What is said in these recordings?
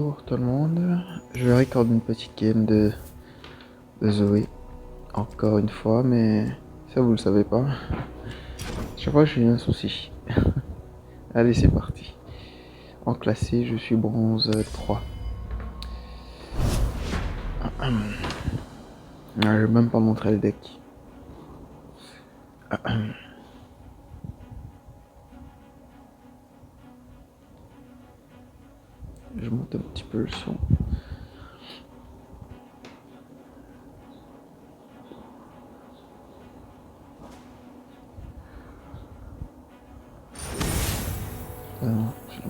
Bonjour tout le monde, je vais recorder une petite game de Zoé, encore une fois, mais ça vous le savez pas. Chaque fois j'ai eu un souci. Allez c'est parti. En classé je suis bronze 3. Je vais même pas montrer le deck. Je monte un petit peu le son.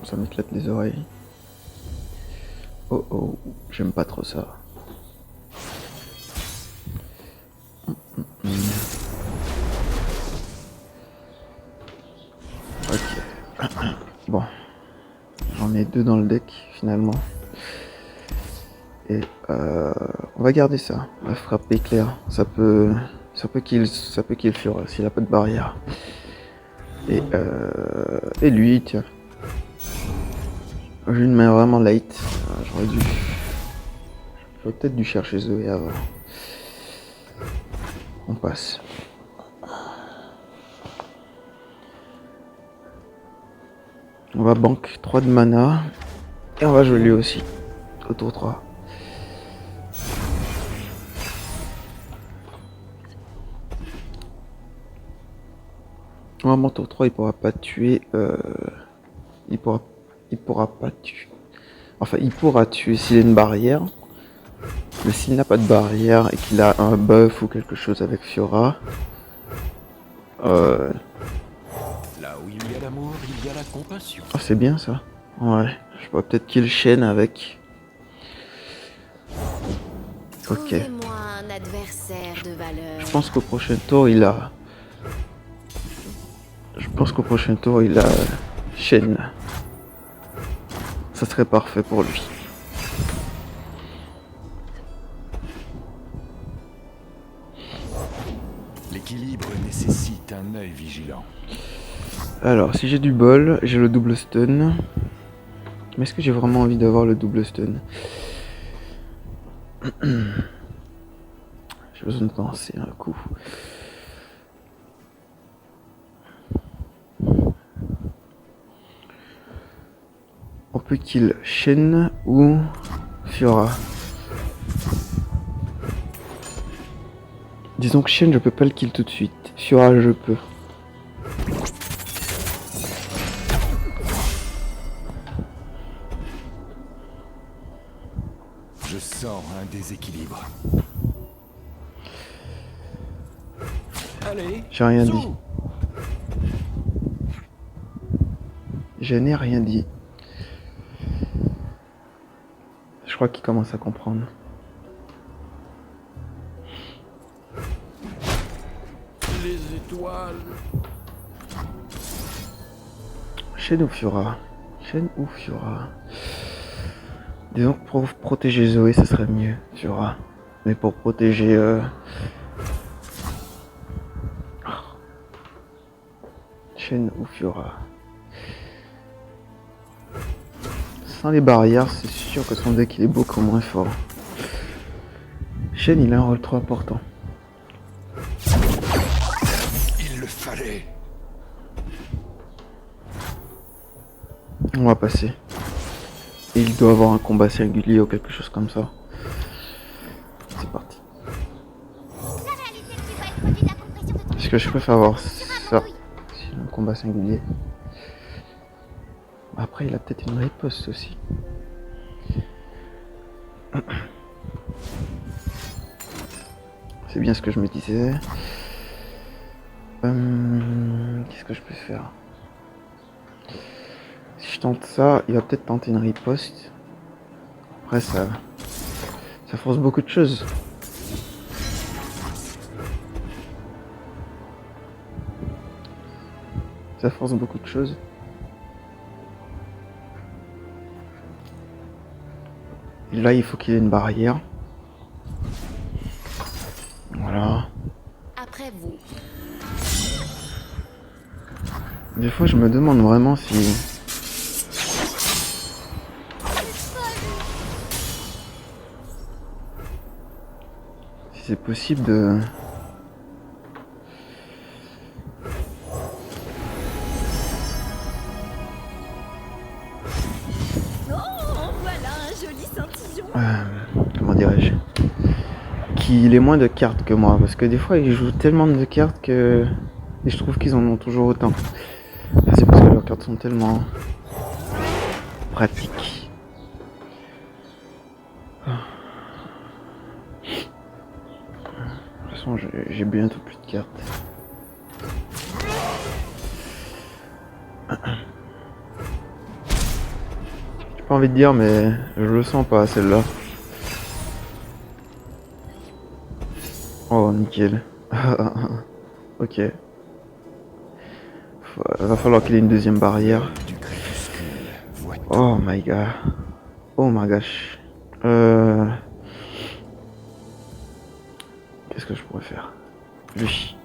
Ça m'éclate les oreilles. Oh oh, j'aime pas trop ça. Ok. Bon, j'en ai deux dans le deck finalement. Et on va garder ça. La frappe éclair, ça peut kill Fiora s'il a pas de barrière. Et lui, tiens. J'ai une main vraiment light. J'aurais peut-être dû chercher Zoé avant. On passe. On va banque 3 de mana. Et on va jouer lui aussi. Au tour 3. Normalement tour 3 il pourra pas tuer. Il pourra pas tuer. Enfin il pourra tuer s'il a une barrière. Mais s'il n'a pas de barrière et qu'il a un buff ou quelque chose avec Fiora. Là où il y a l'amour, il y a la compassion. Oh, c'est bien ça. Ouais. Je pourrais peut-être kill Shen avec. Ok. Trouvez-moi un adversaire de valeur. Je pense qu'au prochain tour il a. Shen. Ça serait parfait pour lui. L'équilibre nécessite un œil vigilant. Alors, si j'ai du bol, j'ai le double stun. Mais est-ce que j'ai vraiment envie d'avoir le double stun? J'ai besoin de penser un coup. On peut kill Shen ou Fiora. Disons que Shen je peux pas le kill tout de suite. Fiora je peux. Je sens un déséquilibre. Allez, J'ai rien zou. dit. Je n'ai rien dit. Je crois qu'il commence à comprendre. Les étoiles. Shen ou Fiora? Shen ou Fiora? Disons que pour protéger Zoé, ce serait mieux, Fiora. Mais pour protéger... Shen ou Fiora? Sans les barrières, c'est sûr que son deck il est beaucoup moins fort. Shen il a un rôle trop important. Il le fallait. On va passer. Et il doit avoir un combat singulier ou quelque chose comme ça. C'est parti. Est-ce que je préfère avoir ça? Si un combat singulier. Après il a peut-être une riposte aussi. C'est bien ce que je me disais. Qu'est-ce que je peux faire? Si je tente ça, il va peut-être tenter une riposte. Après ça force beaucoup de choses. Ça force beaucoup de choses. Et là il faut qu'il ait une barrière. Voilà. Après vous. Des fois je me demande vraiment si... c'est possible de... Oh, voilà un joli scintillon. Comment dirais-je? Qu'il ait moins de cartes que moi, parce que des fois ils jouent tellement de cartes que... Et je trouve qu'ils en ont toujours autant. Ah, c'est parce que leurs cartes sont tellement pratiques. De toute façon, j'ai bientôt plus de cartes. J'ai pas envie de dire, mais je le sens pas celle-là. Oh, nickel. Ok. Va falloir qu'il ait une deuxième barrière. Du crépuscule, vois-tu. Oh my god. Oh my gosh. Qu'est-ce que je pourrais faire? Lui.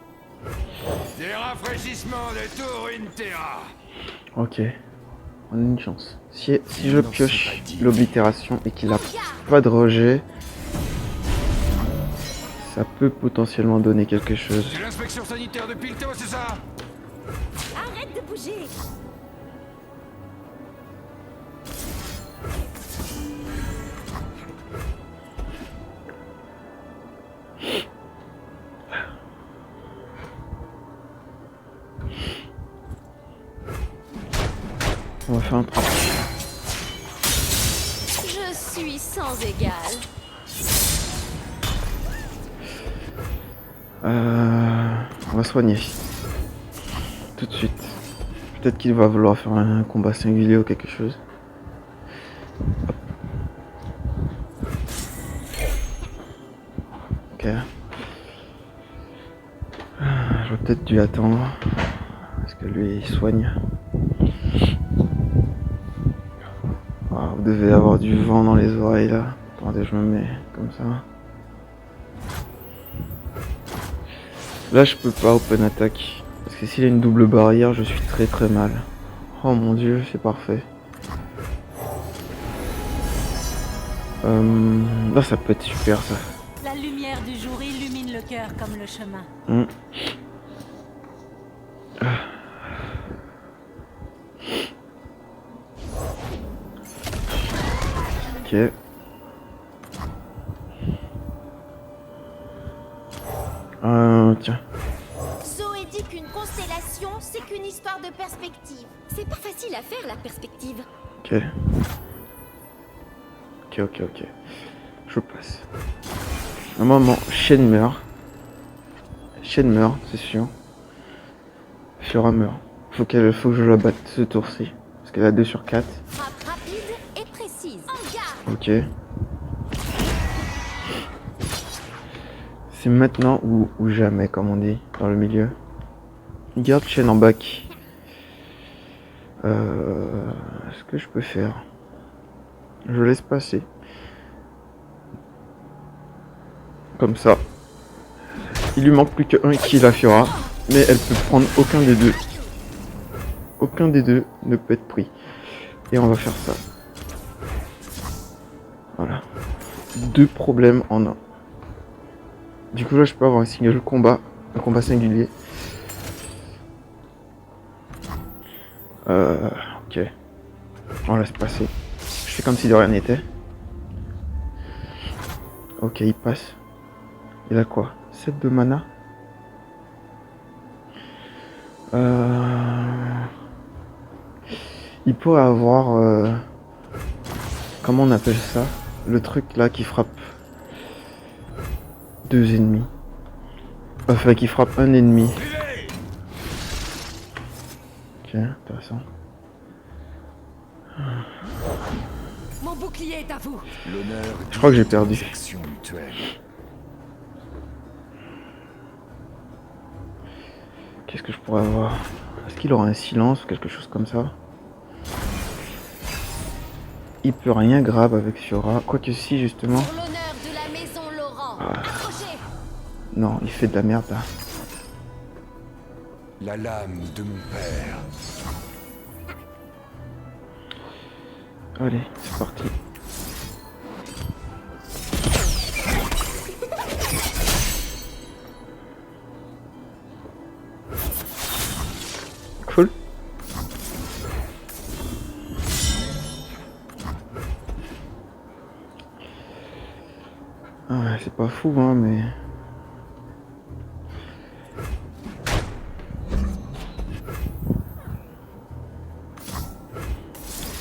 Des rafraîchissements de tour une terra. Ok. On a une chance. Si je pioche l'oblitération et qu'il a pas de rejet, ça peut potentiellement donner quelque chose. C'est l'inspection sanitaire de Pilto, c'est ça? Arrête de bouger. On va faire un truc. Je suis sans égal. On va soigner. Tout de suite. Peut-être qu'il va vouloir faire un combat singulier ou quelque chose. Hop. Ok. J'aurais peut-être dû attendre. Parce que lui, il soigne. Ah, vous devez avoir du vent dans les oreilles là. Attendez, je me mets comme ça. Là, je peux pas open attack. Parce que s'il a une double barrière, je suis très très mal. Oh mon dieu, c'est parfait. Là, ça peut être super ça. La lumière du jour illumine le cœur comme le chemin. Ok. Tiens. Zoé dit qu'une constellation, c'est qu'une histoire de perspective. C'est pas facile à faire, la perspective. Ok. Ok. Je passe. Un moment, Shen meurt. Shen meurt, c'est sûr. Fiora meurt. Faut que je la batte ce tour-ci. Parce qu'elle a 2 sur 4. Frappe rapide et précise. En garde. Ok. C'est maintenant ou jamais, comme on dit, dans le milieu. Garde Shen en back. Ce que je peux faire, je laisse passer. Comme ça. Il lui manque plus qu'un kill à Fiora. Mais elle peut prendre aucun des deux. Aucun des deux ne peut être pris. Et on va faire ça. Voilà. 2 problèmes en un. Du coup là je peux avoir un single combat. Un combat singulier. Ok. On laisse passer. Je fais comme si de rien n'était. Ok, il passe. Il a quoi? 7 de mana. Il pourrait avoir... comment on appelle ça? Le truc là qui frappe 2 ennemis. Enfin, qui frappe un ennemi. Ok, intéressant. Mon bouclier est à vous. L'honneur. Je crois que j'ai perdu. Action mutuelle. Qu'est-ce que je pourrais avoir? Est-ce qu'il aura un silence ou quelque chose comme ça? Il peut rien grave avec Fiora. Quoique si, justement. Pour l'honneur de la maison Laurent. Approchez. Non, il fait de la merde là. La lame de mon père. Allez, c'est parti. Ouais, c'est pas fou, hein, mais...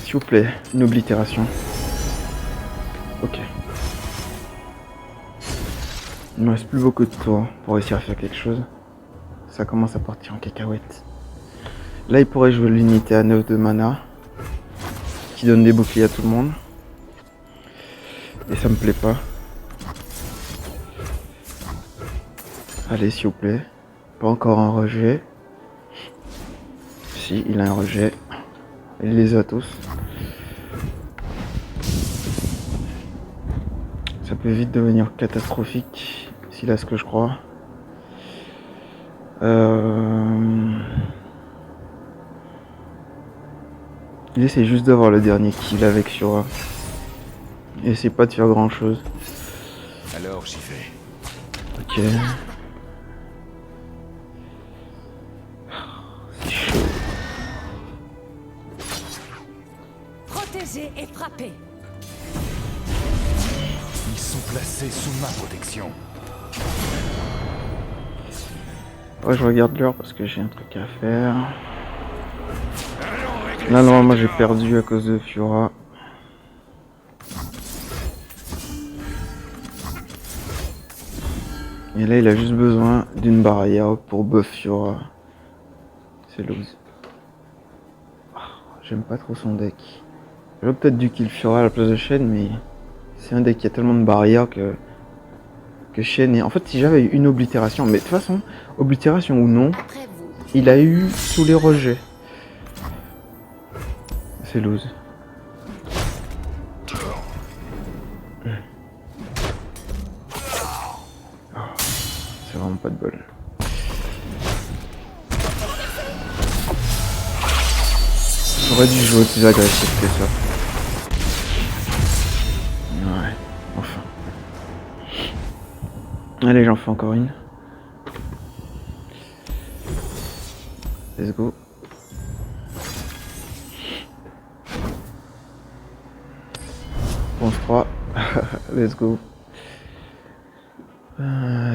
S'il vous plaît, une oblitération. Ok. Il me reste plus beaucoup de tours pour réussir à faire quelque chose. Ça commence à partir en cacahuète. Là, il pourrait jouer l'unité à 9 de mana, qui donne des boucliers à tout le monde. Et ça me plaît pas. Allez, s'il vous plaît. Pas encore un rejet. Si, il a un rejet. Il les a tous. Ça peut vite devenir catastrophique, s'il a ce que je crois. Il essaie juste d'avoir le dernier kill avec Shura. Il essaie pas de faire grand chose. Alors j'y vais. Ok. C'est chaud. Protéger et frapper. Ils sont placés sous ma protection. Ouais, je regarde l'heure parce que j'ai un truc à faire. Là, normalement, j'ai perdu à cause de Fiora. Et là, il a juste besoin d'une barrière pour buff Fiora. C'est lose. J'aime pas trop son deck. J'aurais peut-être dû kill Fiora à la place de Shen, mais c'est un deck qui a tellement de barrières que Shen est... En fait, si j'avais eu une oblitération, mais de toute façon, oblitération ou non, Après vous. il a eu tous les rejets. C'est lose. C'est vraiment pas de bol. J'aurais dû jouer plus agressif que ça. Ouais, enfin. Allez, j'en fais encore une. Let's go. Pense 3. Let's go.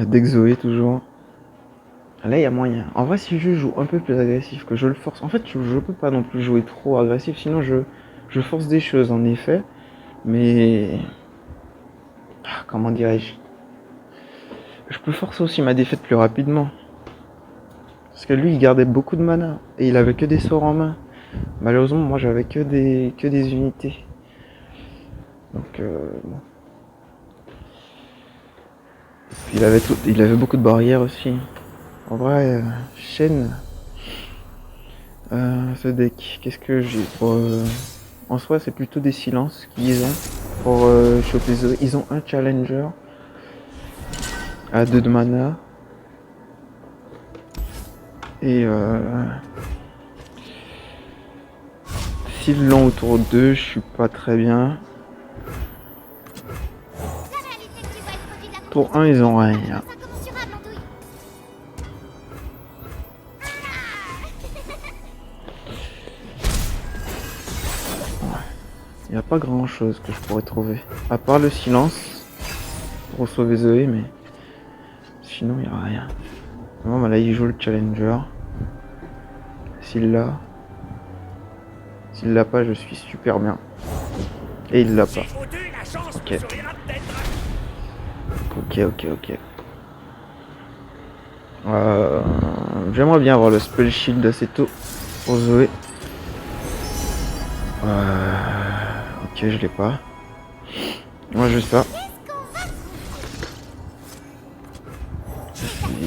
D'Exoé toujours. Là, il y a moyen. En vrai, si je joue un peu plus agressif, que je le force... En fait, je peux pas non plus jouer trop agressif, sinon je force des choses, en effet. Mais... comment dirais-je? Je peux forcer aussi ma défaite plus rapidement. Parce que lui, il gardait beaucoup de mana. Et il avait que des sorts en main. Malheureusement, moi, j'avais que des unités. Donc, bon. Puis il avait beaucoup de barrières aussi. En vrai, Shen, ce deck, qu'est-ce que j'ai pour... en soi, c'est plutôt des silences qu'ils ont pour choper Zoé. Ils ont un challenger à 2 de mana. Et s'ils l'ont autour d'eux, je suis pas très bien. Tour 1, ils ont rien. Incommensurable, Andouille. Il n'y a pas grand chose que je pourrais trouver. À part le silence pour sauver Zoé, mais sinon il n'y a rien. Bon, bah là il joue le challenger. S'il l'a. S'il l'a pas, je suis super bien. Et il l'a pas. Ok. Ok. J'aimerais bien avoir le spell shield assez tôt pour Zoé. Ok, je l'ai pas. Moi, juste ça.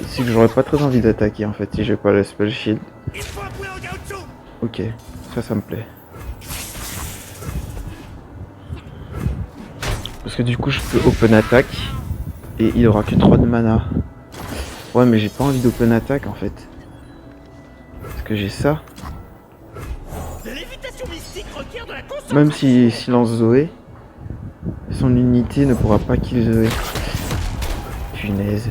C'est que j'aurais pas très envie d'attaquer en fait si j'ai pas le spell shield. Ok, ça me plaît. Parce que du coup, je peux open attack et il aura que 3 de mana. Ouais, mais j'ai pas envie d'open attack en fait. Parce que j'ai ça. Même si silence Zoé, son unité ne pourra pas kill Zoé. Punaise.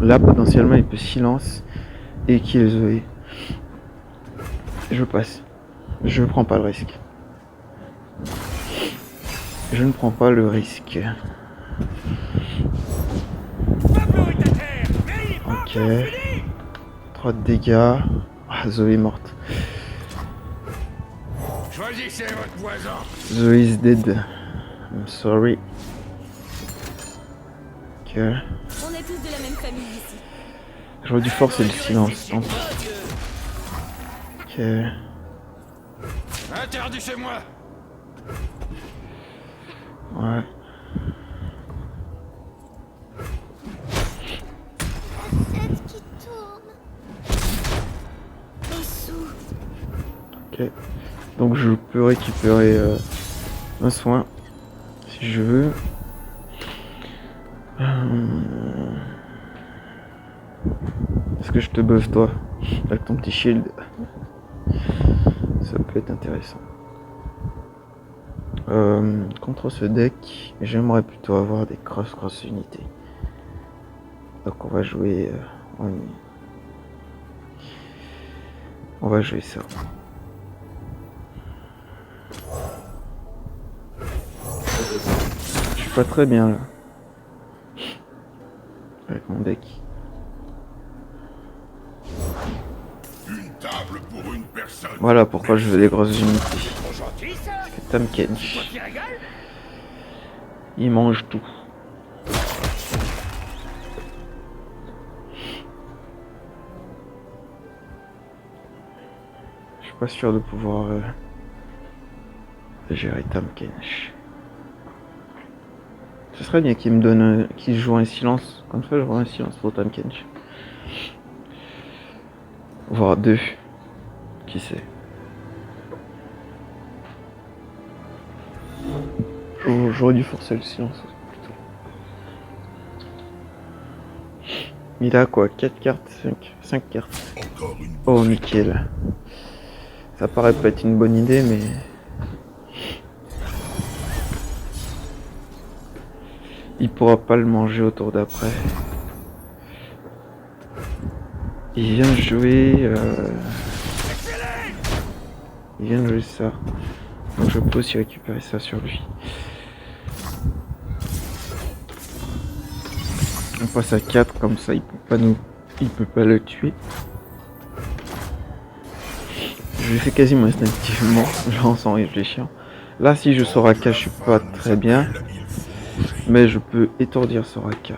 Là potentiellement il peut silence et kill Zoé. Je passe. Je prends pas le risque. Je ne prends pas le risque. Ok. 3 de dégâts. Ah, Zoé est morte. Choisissez votre voisin. Zoé is dead. I'm sorry. Ok. On est tous de la même famille ici. J'aurais dû forcer le silence. Tant pis. Ok. Interdit chez moi. Ouais. Tête qui tourne. Dessous. Ok. Donc je peux récupérer un soin si je veux. Est-ce que je te buff toi avec ton petit shield? Ça peut être intéressant. Contre ce deck, j'aimerais plutôt avoir des cross unités. Donc on va jouer on va jouer ça. Je suis pas très bien là avec mon deck. Une table pour une personne. Voilà pourquoi je veux des grosses unités. Trop gentil ça. Tam Kench, Qui régale. il mange tout. Je suis pas sûr de pouvoir gérer Tam Kench. Ce serait bien qu'il me donne, qu'il joue un silence. Comme ça, j'aurai un silence pour Tam Kench. Voire 2. Qui sait. J'aurais dû forcer le silence plutôt. Il a quoi? 4 cartes? 5 cartes. Oh nickel. Ça paraît pas être une bonne idée mais... Il pourra pas le manger au tour d'après. Il vient de jouer... Il vient de jouer ça. Donc je peux aussi récupérer ça sur lui. On passe à 4 comme ça, il peut pas le tuer. Je l'ai fait quasiment instinctivement, genre sans réfléchir. Là si je Soraka je suis pas très bien. Mais je peux étourdir Soraka.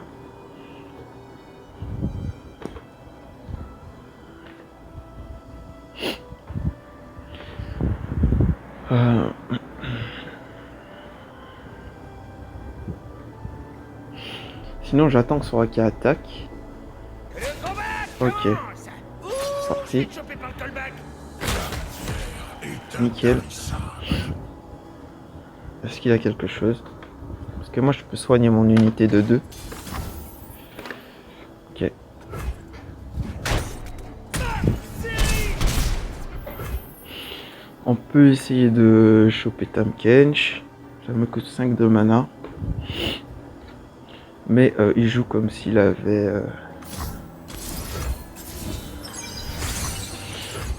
Sinon j'attends que Soraka attaque. Ok. Parti. Nickel. Est-ce qu'il a quelque chose? Parce que moi je peux soigner mon unité de 2. Ok. On peut essayer de choper Tam Kench. Ça me coûte 5 de mana. Mais il joue comme s'il avait...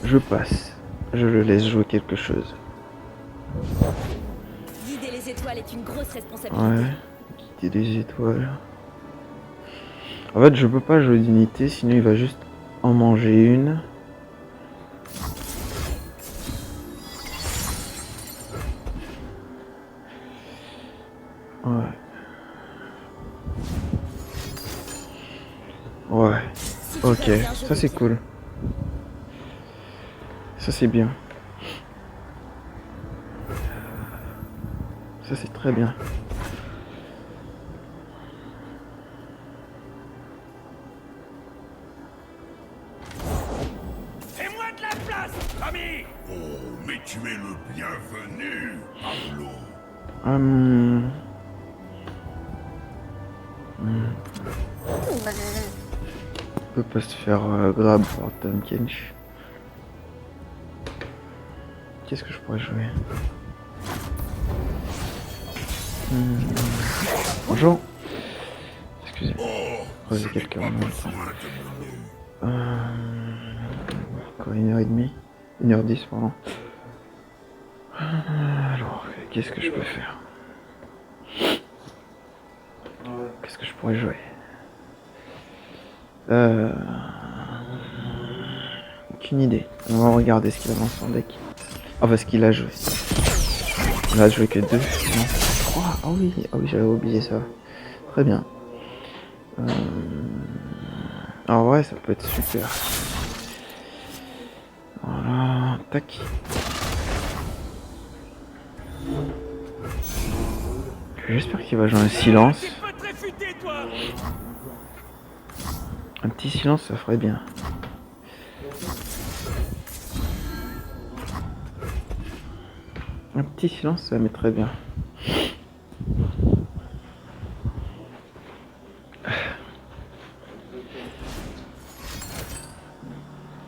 Je passe. Je le laisse jouer quelque chose. Guider les étoiles est une grosse responsabilité. Ouais. Guider les étoiles. En fait, je peux pas jouer d'unité, sinon il va juste en manger une. Ouais. Ouais. Ok, ça c'est cool. Ça c'est bien. Ça c'est très bien. Fais-moi de la place, ami. Oh, mais tu es le bienvenu, Pablo. On peut pas se faire grab par Tam Kench. Qu'est-ce que je pourrais jouer? Bonjour. Excusez-moi. Oh, il y a quelqu'un en même temps. Encore 1h30. 1h10 pardon. Alors, qu'est-ce que je peux faire? qu'est-ce que je pourrais jouer? Aucune idée. On va regarder ce qu'il a dans son deck. Enfin, ce qu'il a joué. Il a joué que 2. Non, 3. Ah oui, j'avais oublié ça. Très bien. Alors ouais, ça peut être super. Voilà, tac. J'espère qu'il va jouer un silence. Tu peux te réfuter, toi. Un petit silence, ça ferait bien. Un petit silence, ça mettrait bien.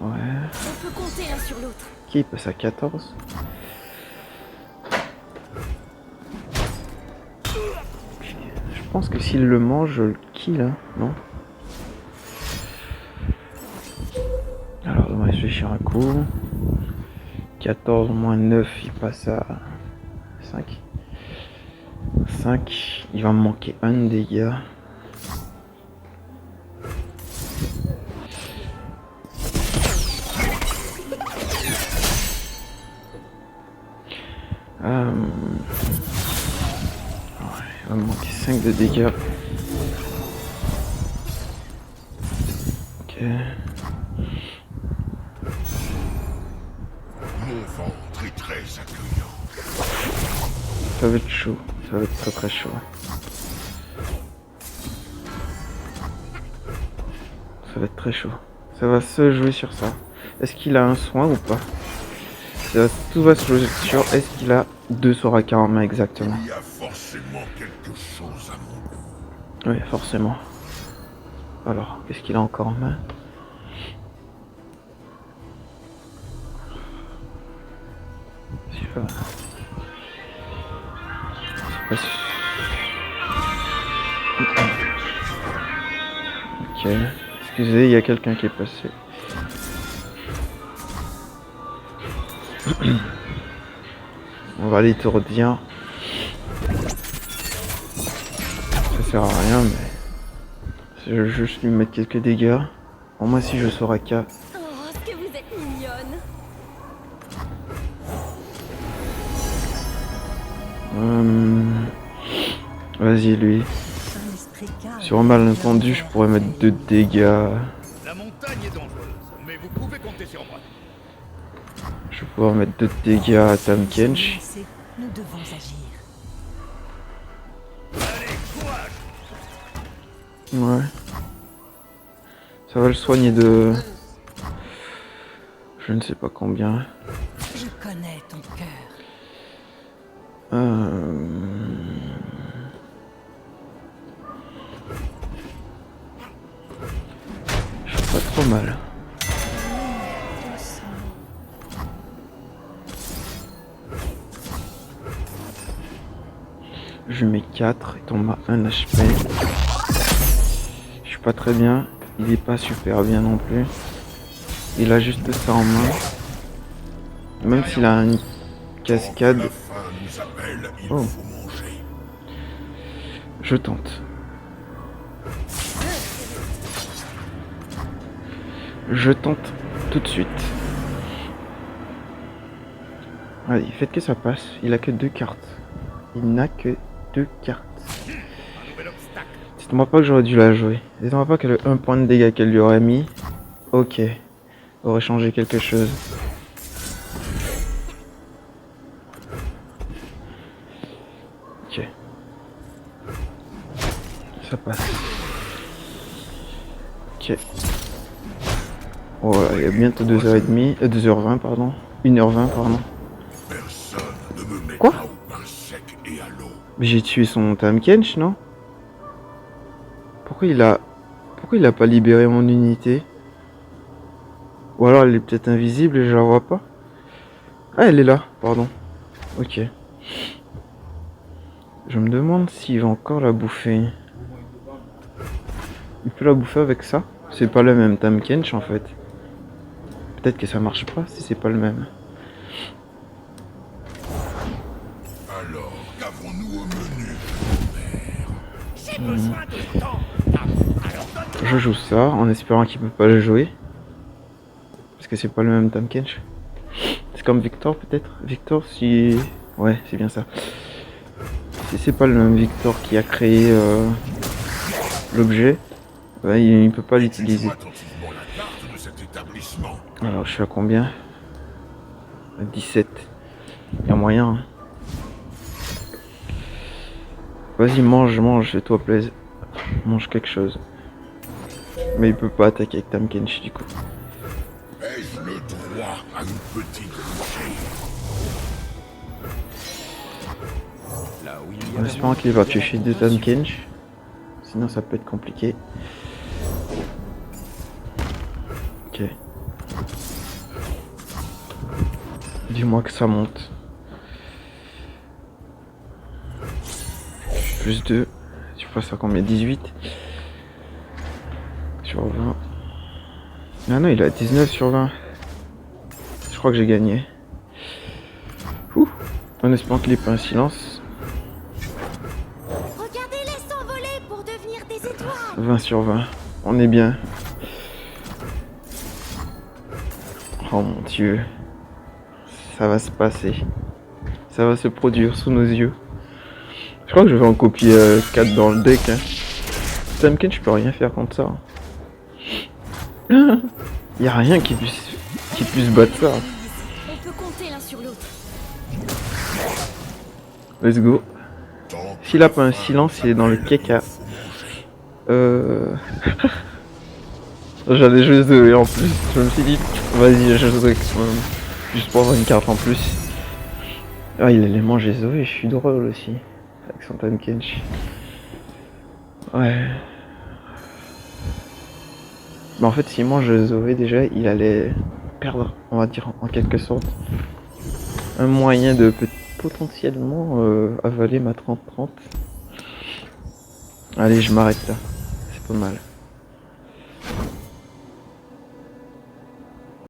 Ouais. On peut compter l'un sur l'autre. Qui il passe à 14? Je pense que s'il le mange, je le kill, hein, non? Alors, on va réfléchir un coup. 14 moins 9, il passe à 5. 5, il va me manquer un de dégâts. Ouais, il va me manquer 5 de dégâts. Ok. Mon ventre est très accueillant. Ça va être chaud. Ça va être très très chaud. Ça va être très chaud. Ça va se jouer sur ça. Est-ce qu'il a un soin ou pas? Tout va se jouer sur est-ce qu'il a 2 Soraka en main exactement. Il y a forcément quelque chose à mon goût. Oui, forcément. Alors, qu'est-ce qu'il a encore en main? C'est pas sûr. Ok. Excusez, il y a quelqu'un qui est passé. On va l'étourdir. Ça sert à rien, mais je vais juste lui mettre quelques dégâts. Bon, moi, si je Soraka, Oh, est-ce que vous êtes mignonne. vas-y, lui. Un esprit calme. Sur un malentendu, je pourrais mettre 2 dégâts. La montagne est dangereuse, mais vous pouvez compter sur moi. Je vais pouvoir mettre 2 dégâts à Tahm Kench. Nous devons agir. Allez, courage. Ouais. Ça va le soigner de... Je ne sais pas combien. Je connais ton cœur. Je fais pas trop mal. Je mets 4, il tombe à 1 HP. Je suis pas très bien. Il est pas super bien non plus. Il a juste ça en main. Même s'il a une cascade. La faim nous appelle, il Oh. faut manger. Je tente. Je tente tout de suite. Allez, faites que ça passe. Il a que 2 cartes. Il n'a que 2 cartes. Un nouvel obstacle. Dites-moi pas que j'aurais dû la jouer. Dites-moi pas que le 1 point de dégâts qu'elle lui aurait mis. Ok. Aurait changé quelque chose. Ok. Ça passe. Ok. Oh, il y a bientôt 2h30. 2h20, pardon. 1h20, pardon. Personne ne me mettra Quoi au pain sec et à l'eau. Mais j'ai tué son Tahm Kench, non? Pourquoi il a pas libéré mon unité? Ou alors elle est peut-être invisible et je la vois pas? Ah, elle est là, pardon. Ok. Je me demande s'il va encore la bouffer. Il peut la bouffer avec ça? C'est pas le même Tahm Kench en fait. Peut-être que ça marche pas si c'est pas le même. Alors, qu'avons-nous au menu, père? J'ai besoin de temps. Je joue ça en espérant qu'il peut pas le jouer. Parce que c'est pas le même Tahm Kench. C'est comme Victor peut-être. Victor si... Ouais, c'est bien ça. Si c'est pas le même Victor qui a créé l'objet, ouais, il peut pas l'utiliser. Attentivement la carte de cet établissement. Alors je suis à combien? À 17. Y'a moyen. Hein. Vas-y, mange, fais-toi plaisir. Mange quelque chose. Mais il peut pas attaquer avec Tahm Kench du coup. Ai-je le droit à une petite bouchée? Là où il y a En espérant qu'il va piocher deux Tahm Kench. Sinon ça peut être compliqué. Ok. Dis-moi que ça monte. Plus 2. Tu passes à combien? 18 sur 20. Ah non, il a 19 sur 20. Je crois que j'ai gagné. Ouh. En espérant qu'il ait pas un silence. Regardez-les s'envoler pour devenir des étoiles. 20 sur 20. On est bien. Oh mon dieu. Ça va se passer. Ça va se produire sous nos yeux. Je crois que je vais en copier 4 dans le deck. Hein. Tahm Kench, je peux rien faire contre ça. Y a rien qui puisse battre ça. On peut compter l'un sur l'autre. Let's go. S'il a pas un silence, il est dans le keka. J'allais jouer Zoé en plus. Je me suis dit, vas-y, je joue Zoé juste pour avoir une carte en plus. Ah, il allait manger Zoé, je suis drôle aussi. Avec son Tahm Kench. Ouais. Mais en fait, s'il mange Zoé déjà, il allait perdre, on va dire, en quelque sorte. Un moyen de potentiellement avaler ma 30-30. Allez, je m'arrête là. C'est pas mal.